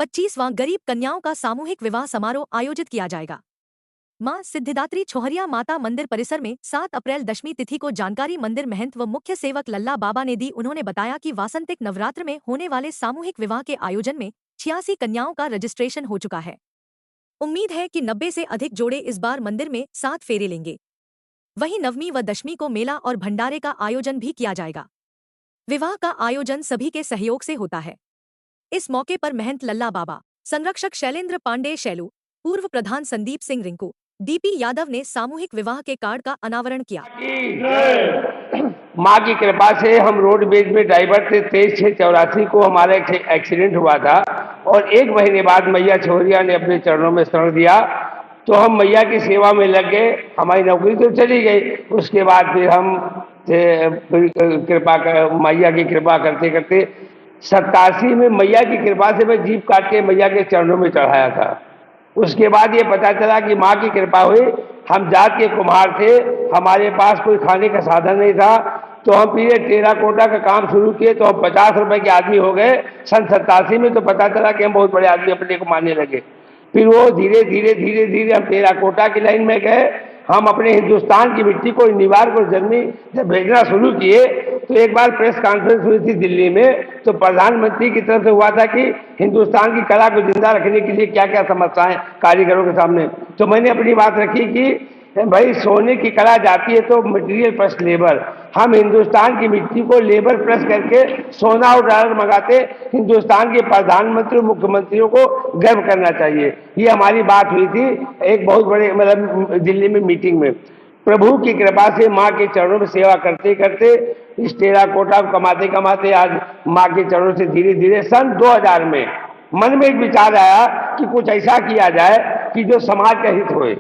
25वां गरीब कन्याओं का सामूहिक विवाह समारोह आयोजित किया जाएगा। मां सिद्धिदात्री छोहरिया माता मंदिर परिसर में 7 अप्रैल दशमी तिथि को जानकारी मंदिर महंत व मुख्य सेवक लल्ला बाबा ने दी। उन्होंने बताया कि वासंतिक नवरात्र में होने वाले सामूहिक विवाह के आयोजन में 86 कन्याओं का रजिस्ट्रेशन हो चुका है। उम्मीद है कि 90 से अधिक जोड़े इस बार मंदिर में 7 फेरे लेंगे। वहीं नवमी व दशमी को मेला और भंडारे का आयोजन भी किया जाएगा। विवाह का आयोजन सभी के सहयोग से होता है। इस मौके पर महंत लल्ला बाबा, संरक्षक शैलेंद्र पांडे शैलू, पूर्व प्रधान संदीप सिंह रिंकू, डीपी यादव ने सामूहिक विवाह के कार्ड का अनावरण किया। माँ की कृपा से हम रोडवेज में ड्राइवर थे। 23/6/84 को हमारा एक एक्सीडेंट हुआ था और 1 महीने बाद मैया छोहरिया ने अपने चरणों में शरण दिया, तो हम मैया की सेवा में लग गए। हमारी नौकरी तो चली गई, उसके बाद फिर हम मैया की कृपा करते करते 87 में मैया की कृपा से मैं जीप काट के मैया के चरणों में चढ़ाया था। उसके बाद ये पता चला कि माँ की कृपा हुई। हम जात के कुम्हार थे, हमारे पास कोई खाने का साधन नहीं था, तो हम फिर टेराकोटा का काम शुरू किए, तो हम 50 रुपए के आदमी हो गए। सन 87 में तो पता चला कि हम बहुत बड़े आदमी अपने को मानने लगे। फिर वो धीरे धीरे हम टेराकोटा की लाइन में गए। हम अपने हिंदुस्तान की मिट्टी को, निवार को जर्मनी जब भेजना शुरू किए, तो एक बार प्रेस कॉन्फ्रेंस हुई थी दिल्ली में, तो प्रधानमंत्री की तरफ से हुआ था कि हिंदुस्तान की कला को जिंदा रखने के लिए क्या क्या समस्याएं कारीगरों के सामने। तो मैंने अपनी बात रखी कि भाई सोने की कला जाती है तो मटेरियल प्लस लेबर, हम हिंदुस्तान की मिट्टी को लेबर प्लस करके सोना और डॉलर मंगाते। हिंदुस्तान के प्रधानमंत्री मुख्यमंत्रियों को गर्व करना चाहिए। ये हमारी बात हुई थी एक बहुत बड़े मतलब दिल्ली में मीटिंग में। प्रभु की कृपा से माँ के चरणों में सेवा करते करते इस टेराकोटा को कमाते कमाते आज माँ के चरणों से धीरे धीरे सन 2000 में मन में एक विचार आया कि कुछ ऐसा किया जाए कि जो समाज का हित होए।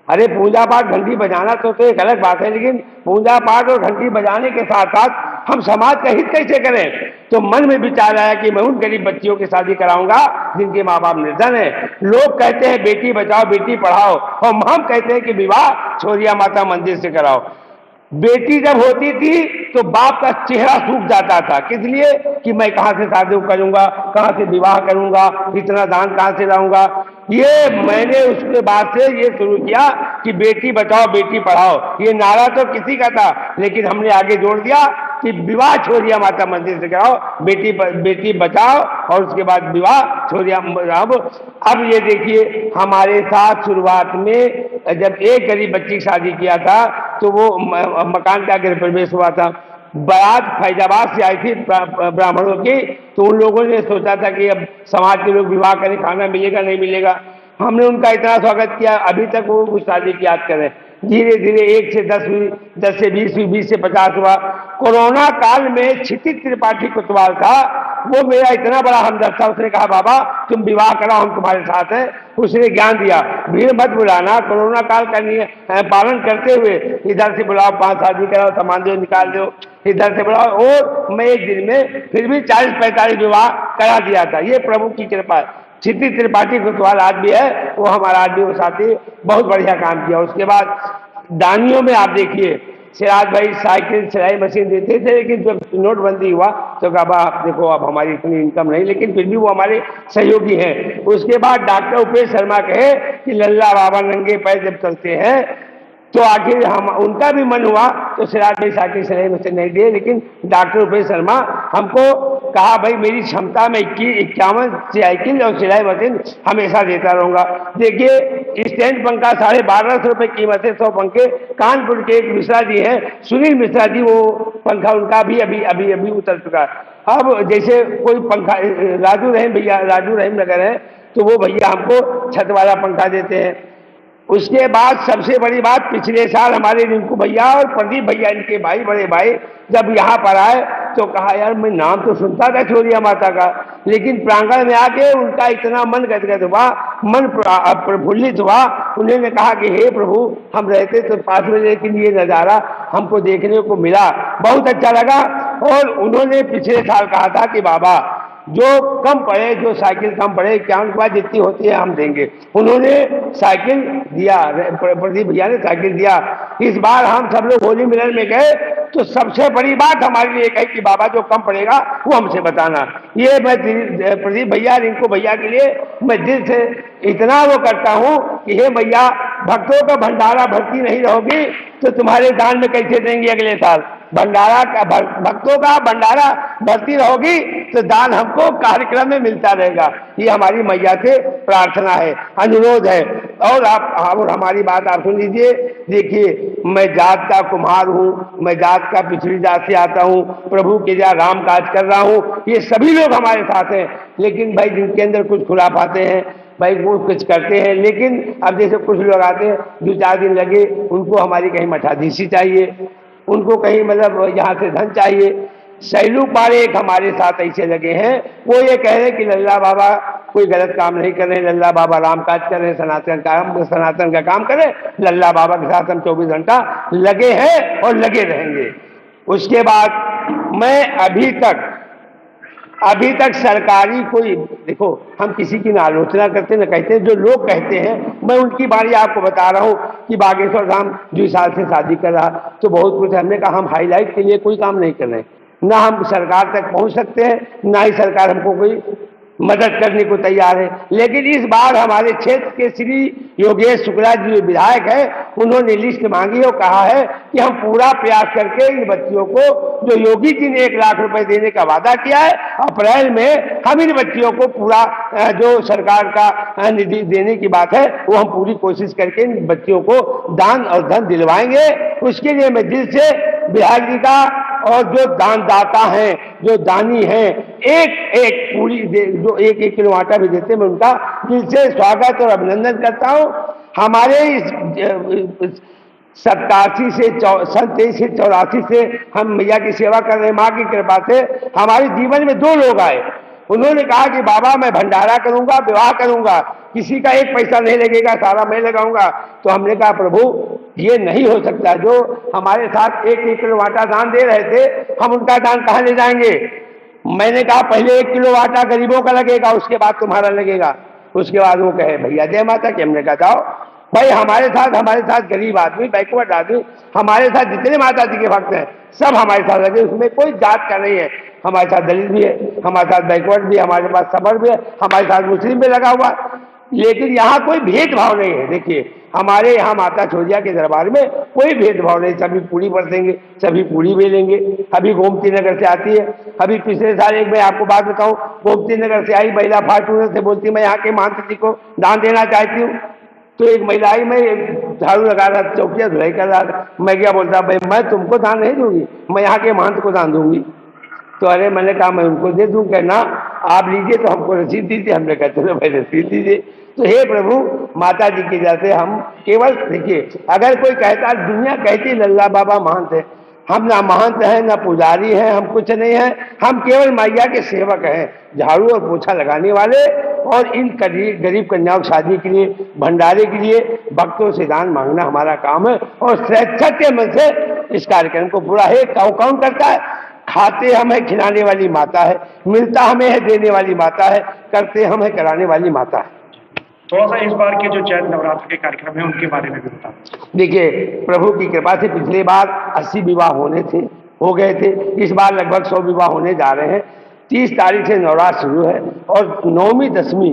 अरे पूजा पाठ घंटी बजाना तो एक अलग बात है, लेकिन पूजा पाठ और घंटी बजाने के साथ साथ हम समाज का हित कैसे करें। तो मन में विचार आया कि मैं उन गरीब बच्चियों की शादी कराऊंगा जिनके माँ बाप निर्धन है। लोग कहते हैं बेटी बचाओ बेटी पढ़ाओ, और हम कहते हैं कि विवाह छोहरिया माता मंदिर से कराओ। बेटी जब होती थी तो बाप का चेहरा सूख जाता था, किस लिए कि मैं कहां से शादी करूंगा, कहां से विवाह करूंगा, इतना दान कहां से लाऊंगा। ये मैंने उसके बाद से ये शुरू किया कि बेटी बचाओ बेटी पढ़ाओ। ये नारा तो किसी का था, लेकिन हमने आगे जोड़ दिया कि विवाह छोहरिया माता मंदिर से कराओ, बेटी बचाओ और उसके बाद विवाह छोहरिया। अब ये देखिए हमारे साथ शुरुआत में जब एक गरीब बच्ची की शादी किया था तो वो मकान का गृह प्रवेश हुआ था। बारात फैजाबाद से आई थी ब्राह्मणों की, तो उन लोगों ने सोचा था कि अब समाज के लोग विवाह करें, खाना मिलेगा नहीं मिलेगा। हमने उनका इतना स्वागत किया, अभी तक वो उस शादी की याद करें। धीरे धीरे 1 से 10 हुई, 10 से 20 हुई, 20 से 50 हुआ। कोरोना काल में क्षितिज त्रिपाठी कोतवाल था, वो मेरा इतना बड़ा हमदर्द था। उसने कहा बाबा तुम विवाह कराओ, हम तुम्हारे साथ हैं। उसने ज्ञान दिया, भीड़ मत बुलाना, कोरोना काल का पालन करते हुए इधर से बुलाओ, 5 शादी कराओ, सामान दो निकाल दो, इधर से बुलाओ। और मैं एक दिन में फिर भी 40-45 विवाह करा दिया था। ये प्रभु की कृपा है। क्षितिज त्रिपाठी कोतवाल आज भी है, वो हमारा आज भी वो साथी बहुत बढ़िया काम किया। उसके बाद दानियों में आप देखिए सिराज भाई साइकिल सिलाई मशीन देते थे, लेकिन जब नोटबंदी हुआ तो कहा आप देखो अब हमारी इतनी इनकम नहीं, लेकिन फिर भी वो हमारे सहयोगी हैं। उसके बाद डॉक्टर उपेश शर्मा कहे कि लल्ला बाबा नंगे पैर जब चलते हैं, तो आखिर हम उनका भी मन हुआ तो सिराज भाई साइकिल सिलाई मशीन नहीं दिए, लेकिन डॉक्टर उपेश शर्मा हमको कहा भाई मेरी क्षमता में 51 साइकिल और सिलाई मशीन हमेशा देता रहूंगा। देखिए स्टैंड पंखा 1250 रुपए कीमत है, 100 पंखे। कानपुर के एक मिश्रा जी हैं, सुनील मिश्रा जी, वो पंखा उनका भी अभी उतर चुका है। अब जैसे कोई पंखा राजू रहीम नगर है, तो वो भैया हमको छत वाला पंखा देते हैं। उसके बाद सबसे बड़ी बात, पिछले साल हमारे रिंकू भैया और प्रदीप भैया इनके भाई बड़े भाई जब यहाँ पर आए तो कहा यार मैं नाम तो सुनता था छोहरिया माता का, लेकिन प्रांगण में आके उनका इतना मन गदगद हुआ, मन प्रफुल्लित हुआ। उन्होंने कहा कि हे प्रभु हम रहते तो पास में, लेकिन ये नज़ारा हमको देखने को मिला, बहुत अच्छा लगा। और उन्होंने पिछले साल कहा था कि बाबा जो कम पड़े, जो साइकिल कम पड़े, क्या उनके पास जितनी होती है हम देंगे। उन्होंने साइकिल दिया, प्रदीप भैया ने साइकिल दिया। इस बार हम सब लोग होली मिलन में गए तो सबसे बड़ी बात हमारे लिए कही कि बाबा जो कम पड़ेगा वो हमसे बताना। ये मैं प्रदीप भैया रिंकू भैया के लिए मैं दिल से इतना वो करता हूँ कि हे भैया, भक्तों का भंडारा भरती नहीं रहोगी तो तुम्हारे दान में कैसे देंगे अगले साल। भंडारा का भक्तों का भंडारा भरती रहोगी तो दान हमको कार्यक्रम में मिलता रहेगा। ये हमारी मैया से प्रार्थना है, अनुरोध है। और आप और हमारी बात आप सुन लीजिए। देखिए, मैं जात का कुम्हार हूँ, मैं जात का पिछड़ी जात से आता हूँ, प्रभु के जहाँ राम काज कर रहा हूँ। ये सभी लोग हमारे साथ हैं, लेकिन भाई जिनके अंदर कुछ खुराफाते हैं भाई वो कुछ करते हैं। लेकिन अब जैसे कुछ लोग आते हैं 2-4 दिन लगे, उनको हमारी कहीं मठाधीशी चाहिए, उनको कहीं मतलब यहाँ से धन चाहिए। सैलू पारे एक हमारे साथ ऐसे लगे हैं, वो ये कह रहे हैं कि लल्ला बाबा कोई गलत काम नहीं कर रहे, लल्ला बाबा राम काज कर रहे, सनातन का काम कर रहे। लल्ला बाबा के साथ हम 24 घंटा लगे हैं और लगे रहेंगे। उसके बाद मैं अभी तक सरकारी कोई, देखो हम किसी की ना आलोचना करते ना कहते, जो लोग कहते हैं मैं उनकी बारी आपको बता रहा हूँ कि बागेश्वर धाम 2 साल से शादी कर रहा तो बहुत कुछ। हमने कहा हम हाईलाइट के लिए कोई काम नहीं कर रहे, ना हम सरकार तक पहुंच सकते हैं, ना ही सरकार हमको कोई मदद करने को तैयार है। लेकिन इस बार हमारे क्षेत्र के श्री योगेश शुक्ला जी विधायक है, उन्होंने लिस्ट मांगी और कहा है कि हम पूरा प्रयास करके इन बच्चियों को, जो योगी जी ने 1 लाख रुपए देने का वादा किया है, अप्रैल में हम इन बच्चियों को पूरा जो सरकार का निधि देने की बात है वो हम पूरी कोशिश करके इन बच्चियों को दान और धन दिलवाएंगे। उसके लिए मैं दिल से बिहार जी का और जो दानदाता हैं, जो दानी हैं, एक पूरी जो 1-1 किलो आटा भी देते हैं, मैं उनका दिल से स्वागत और अभिनंदन करता हूं। हमारे इस 87 से 87 से 84 से हम मैया की सेवा कर रहे हैं। माँ की कृपा से हमारे जीवन में 2 लोग आए, उन्होंने कहा कि बाबा मैं भंडारा करूंगा, विवाह करूंगा, किसी का 1 पैसा नहीं लगेगा, सारा मैं लगाऊंगा। तो हमने कहा प्रभु ये नहीं हो सकता, जो हमारे साथ 1-1 किलो आटा दान दे रहे थे हम उनका दान कहाँ ले जाएंगे। मैंने कहा पहले 1 किलो आटा गरीबों का लगेगा, उसके बाद तुम्हारा लगेगा। उसके बाद वो कहे भैया जय माता की। हमने कहा जाओ भाई, हमारे साथ गरीब आदमी, बैकवर्ड आदमी, हमारे साथ जितने माता जी के भक्त हैं सब हमारे साथ लगे, उसमें कोई जात का नहीं है। हमारे साथ दलित भी है, हमारे साथ बैकवर्ड भी है, हमारे पास सबर भी है, हमारे साथ मुस्लिम भी लगा हुआ। लेकिन यहाँ कोई भेदभाव नहीं है। देखिए हमारे यहाँ माता छोरिया के दरबार में कोई भेदभाव नहीं, सभी पूरी बरतेंगे, सभी पूरी बेलेंगे। अभी गोमती नगर से आती है, अभी पिछले साल एक मैं आपको बात बताऊं, गोमती नगर से आई महिला फार्चूनर से बोलती मैं यहाँ के महंत जी को दान देना चाहती हूँ। तो एक महिला आई, मैं झाड़ू लगा रहा था, चौकिया धुलाई कर रहा था, मैं क्या बोलता भाई मैं तुमको दान नहीं दूंगी, मैं यहाँ के महंत को दान दूंगी। तो अरे मैंने कहा मैं उनको दे दूं, कहना आप लीजिए तो हमको रसीद दीजिए। हमने कहा चलो भाई रसीद दीजिए। तो हे प्रभु माता जी के जाते हम केवल, देखिए अगर कोई कहता, दुनिया कहती लल्ला बाबा महंत है, हम ना महंत हैं ना पुजारी हैं, हम कुछ नहीं हैं, हम केवल मैया के सेवक हैं, झाड़ू और पोछा लगाने वाले। और इन गरीब कन्याओं की शादी के लिए, भंडारे के लिए भक्तों से दान मांगना हमारा काम है। और स्वेच्छा के मन से इस कार्यक्रम को पूरा है। कौन करता है? खाते हम है, खिलाने वाली माता है, मिलता हमें है, देने वाली माता है, करते हम है, कराने वाली माता है। थोड़ा सा इस बार के जो चैत्र नवरात्र के कार्यक्रम है उनके बारे में भी बता। देखिए प्रभु की कृपा से पिछले बार 80 विवाह हो गए थे, इस बार लगभग 100 विवाह होने जा रहे हैं। 30 तारीख से नवरात्र शुरू है और 9वीं 10वीं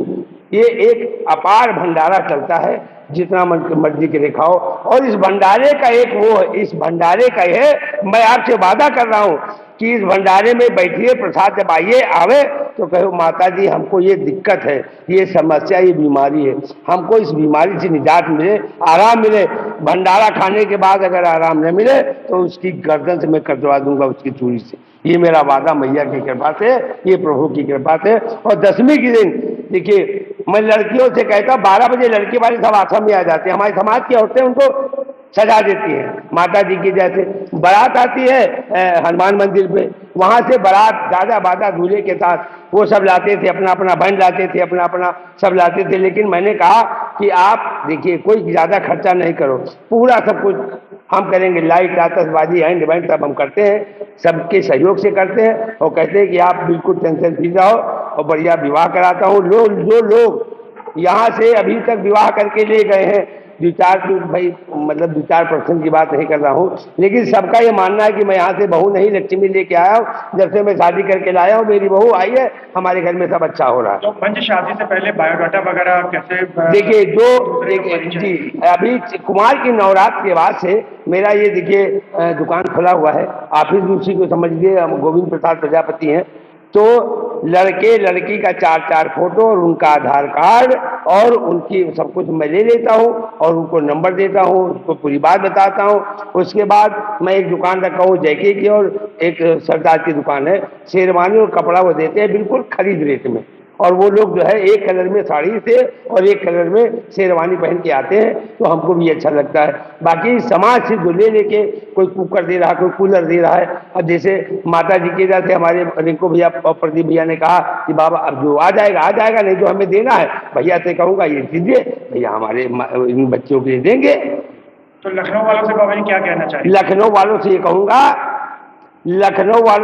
ये एक अपार भंडारा चलता है, जितना मर्जी के दिखाओ। और इस भंडारे का एक वो है, इस भंडारे का है, मैं आपसे वादा कर रहा हूं कि इस भंडारे में बैठिए, प्रसाद जब आवे तो कहो माता जी हमको ये दिक्कत है, ये समस्या, ये बीमारी है, हमको इस बीमारी से निजात मिले, आराम मिले। भंडारा खाने के बाद अगर आराम न मिले तो उसकी गर्दन से मैं कटवा दूंगा, उसकी चूड़ी से। ये मेरा वादा मैया की कृपा से, ये प्रभु की कृपा से। और 10वीं के दिन देखिए मैं लड़कियों से कहता हूँ 12 बजे लड़की वाले सब आश्रम में आ जाते हैं। हमारी समाज की औरतें उनको सजा देती है माता जी की। जैसे बारात आती है हनुमान मंदिर पे, वहां से बारात दादा बादा दूल्हे के साथ वो सब लाते थे, अपना अपना बैंड लाते थे, अपना अपना सब लाते थे। लेकिन मैंने कहा कि आप देखिए कोई ज्यादा खर्चा नहीं करो, पूरा सब कुछ हम करेंगे, लाइट आतशबाजी हैंड बैंड सब हम करते हैं, सबके सहयोग से करते हैं। और कहते हैं कि आप बिल्कुल टेंशन फ्री रहो, और बढ़िया विवाह कराता हूँ। जो लोग यहाँ से अभी तक विवाह करके ले गए हैं, 2-4% की बात नहीं कर रहा हूँ, लेकिन सबका ये मानना है कि मैं यहाँ से बहू नहीं लक्ष्मी लेके आया हूँ। जब से मैं शादी करके लाया हूँ, मेरी बहू आई है, हमारे घर में सब अच्छा हो रहा है। तो मंच शादी से पहले बायोडाटा वगैरह कैसे? देखिए जी, अभी कुमार की नवरात्र के बाद से मेरा ये देखिए दुकान खुला हुआ है, ऑफिस भी उसी को समझिए, हम गोविंद प्रसाद प्रजापति हैं। तो लड़के लड़की का 4-4 फोटो और उनका आधार कार्ड और उनकी सब कुछ मैं ले लेता हूँ और उनको नंबर देता हूँ, उसको पूरी बात बताता हूँ। उसके बाद मैं एक दुकान रखा हूँ जैके की, और एक सरदार की दुकान है, शेरवानी और कपड़ा वो देते हैं बिल्कुल खरीद रेट में। और वो लोग जो है एक कलर में साड़ी से और एक कलर में शेरवानी पहन के आते हैं, तो हमको भी अच्छा लगता है। बाकी समाज से जो ले लेके कोई कुकर दे रहा है, कोई कूलर दे रहा है। अब जैसे माता जी के जैसे हमारे रिंकू भैया और प्रदीप भैया ने कहा कि बाबा अब जो आ जाएगा, नहीं जो हमें देना है भैया से कहूँगा ये दीजिए, भैया हमारे इन बच्चों के लिए देंगे। तो लखनऊ वालों से बाबा जी क्या कहना चाहिए? लखनऊ वालों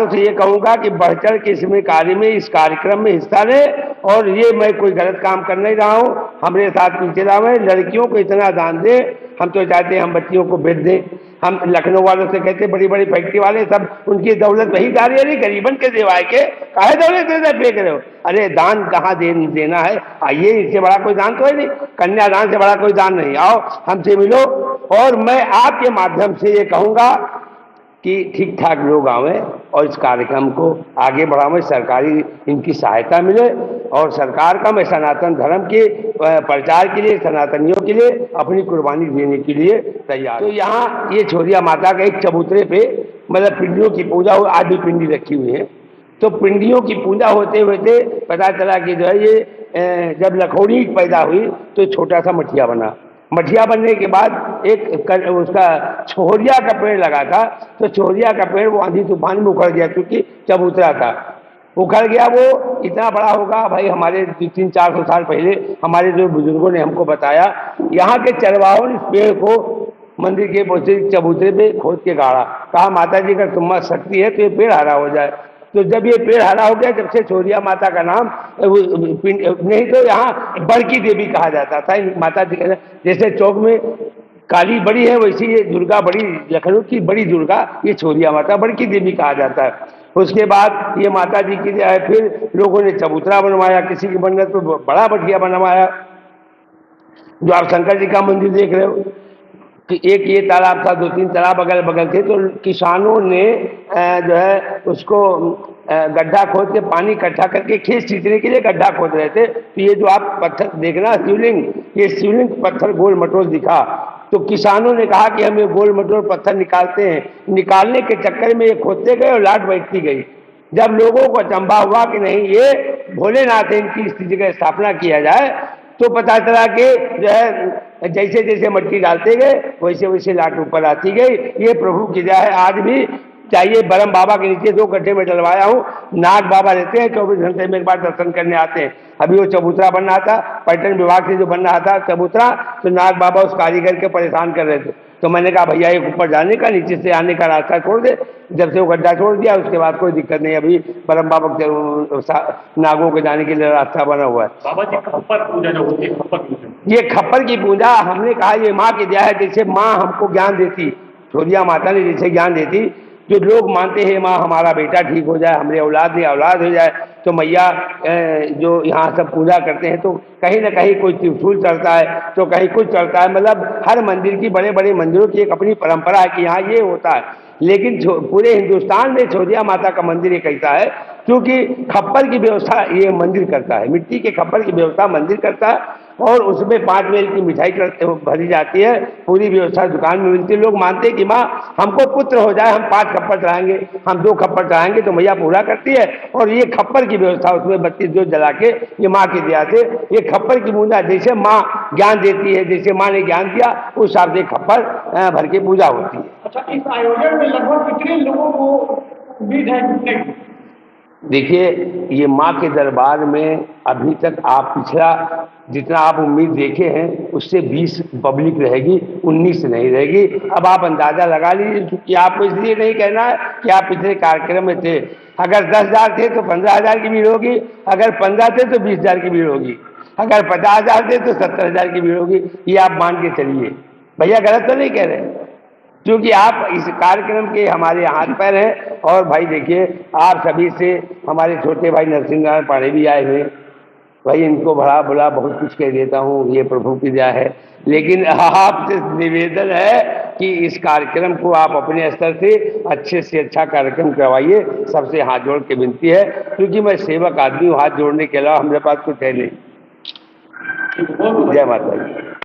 से ये कहूंगा कि बढ़ चढ़ के इसमें कार्य में, इस कार्यक्रम में हिस्सा ले। और ये मैं कोई गलत काम कर नहीं रहा हूँ, हमारे साथ पीछे रहा है। लड़कियों को इतना दान दे, हम तो चाहते हैं हम बच्चियों को भेज दें। हम लखनऊ वालों से कहते, बड़ी बड़ी फैक्ट्री वाले सब उनकी दौलत वही जा रही है, गरीबन के देवाए के काहे दौलत फेंक रहे हो? अरे दान कहाँ देना है, आइए, इससे बड़ा कोई दान तो है नहीं, कन्यादान से बड़ा कोई दान नहीं। आओ हमसे मिलो। और मैं आपके माध्यम से ये कहूँगा कि ठीक ठाक लोग आवें और इस कार्यक्रम को आगे बढ़ावें, सरकारी इनकी सहायता मिले। और सरकार का मैं सनातन धर्म के प्रचार के लिए, सनातनियों के लिए अपनी कुर्बानी देने के लिए तैयार। तो यहाँ ये छोरिया माता का एक चबूतरे पे मतलब पिंडियों की पूजा हो, आज भी पिंडी रखी हुई है। तो पिंडियों की पूजा होते होते पता चला कि जो है ये जब लखौड़ी पैदा हुई तो छोटा सा मठिया बना। मठिया बनने के बाद एक उसका छोहरिया का पेड़ लगा था, तो छोहरिया का पेड़ वो आंधी तूफान में उखड़ गया, क्योंकि चबूतरा था, उखड़ गया। वो इतना बड़ा होगा भाई, हमारे 300-400 साल पहले हमारे जो बुजुर्गों ने हमको बताया, यहाँ के चरवाहों ने इस पेड़ को मंदिर के चबूतरे पे खोद के गाड़ा। कहा माता जी का तुम्हारा शक्ति है तो ये पेड़ हरा हो जाए। तो जब ये पेड़ हरा हो गया, जब से छोरिया माता का नाम नहीं तो यहाँ बड़की देवी कहा जाता था माता जी का। जैसे चौक में काली बड़ी है, वैसी ये दुर्गा बड़ी, लखनऊ की बड़ी दुर्गा ये छोरिया माता बड़की देवी कहा जाता है। उसके बाद ये माता जी की जो है फिर लोगों ने चबूतरा बनवाया, किसी की मन्नत पे बड़ा मठिया बनवाया। जो आप शंकर जी का मंदिर देख रहे हो कि एक ये तालाब था, 2-3 तालाब अगल बगल थे, तो किसानों ने जो है उसको गड्ढा खोद के पानी इकट्ठा करके खेत सींचने के लिए गड्ढा खोद रहे थे। तो ये जो आप पत्थर देखना शिवलिंग, ये शिवलिंग पत्थर गोल मटोल दिखा। तो किसानों ने कहा कि हम ये गोल मटोल पत्थर निकालते हैं। निकालने के चक्कर में ये खोदते गए और लाट बैठती गई। जब लोगों को अचंभा हुआ कि नहीं ये भोलेनाथ है, इनकी इस जगह स्थापना किया जाए, तो पता चला कि जो है जैसे जैसे मिट्टी डालते गए वैसे वैसे लाट ऊपर आती गई। ये प्रभु की दया है। आज भी चाहिए बरम बाबा के नीचे 2 गड्ढे में डलवाया हूँ। नाग बाबा रहते हैं, 24 घंटे में एक बार दर्शन करने आते हैं। अभी वो चबूतरा बन रहा था, पर्यटन विभाग से जो बन रहा था चबूतरा, तो नाग बाबा उस कारीगर के परेशान कर रहे थे। तो मैंने कहा भैया एक ऊपर जाने का, नीचे से आने का रास्ता छोड़ दे। जब से वो गड्ढा छोड़ दिया उसके बाद कोई दिक्कत नहीं। अभी बरम बाबा नागों के जाने के लिए रास्ता बना हुआ है। बाबा जी खप्पर पूजा जो होती है, खप्पर पूजा, ये खप्पर की पूजा हमने कहा ये माँ की दया है। जैसे माँ हमको ज्ञान देती, छोरिया माता ने जैसे ज्ञान देती, जो लोग मानते हैं माँ हमारा बेटा ठीक हो जाए, हमारे औलाद ने औलाद हो जाए, तो मैया जो यहाँ सब पूजा करते हैं तो कहीं ना कहीं कोई त्रिशूल चढ़ता है, तो कहीं कुछ चढ़ता है। मतलब हर मंदिर की, बड़े बड़े मंदिरों की एक अपनी परंपरा है कि यहाँ ये होता है। लेकिन पूरे हिंदुस्तान में छोरिया माता का मंदिर एक ऐसा है क्योंकि खप्पर की व्यवस्था ये मंदिर करता है, मिट्टी के खप्पर की व्यवस्था मंदिर करता है। और उसमें 5 मेल की मिठाई भरी जाती है, पूरी व्यवस्था दुकान में मिलती है। लोग मानते हैं कि माँ हमको पुत्र हो जाए, हम 5 खप्पर चढ़ाएंगे, हम 2 खप्पर चढ़ाएंगे, तो मैया पूरा करती है। और ये खप्पर की व्यवस्था, उसमें 32 जो जला के, ये माँ की दया से ये खप्पर की पूजा जैसे माँ ज्ञान देती है, जैसे माँ ने ज्ञान दिया उस हिसाब से खप्पर भर के पूजा होती है। अच्छा, इस आयोजन में लगभग कितने लोगों को उम्मीद है? देखिए, ये माँ के दरबार में अभी तक आप पिछला जितना आप उम्मीद देखे हैं उससे 20 पब्लिक रहेगी, 19 नहीं रहेगी। अब आप अंदाजा लगा लीजिए, क्योंकि आपको इसलिए नहीं कहना है कि आप पिछले कार्यक्रम में थे। अगर 10,000 थे तो 15,000 की भीड़ होगी, अगर 15 थे तो 20,000 की भीड़ होगी, अगर 50,000 थे तो 70,000 की भीड़ होगी। ये आप मान के चलिए। भैया गलत तो नहीं कह रहे, क्योंकि आप इस कार्यक्रम के हमारे हाथ पैर हैं। और भाई देखिए, आप सभी से हमारे छोटे भाई नरसिंह नारायण पांडे भी आए हुए, भाई इनको भला बुला बहुत कुछ कह देता हूँ, ये प्रभु की दया है। लेकिन आपसे निवेदन है कि इस कार्यक्रम को आप अपने स्तर से अच्छे से अच्छा कार्यक्रम करवाइए, सबसे हाथ जोड़ के विनती है, क्योंकि मैं सेवक आदमी हूँ, हाथ जोड़ने के अलावा हमारे पास कुछ है नहीं। जय माता दी।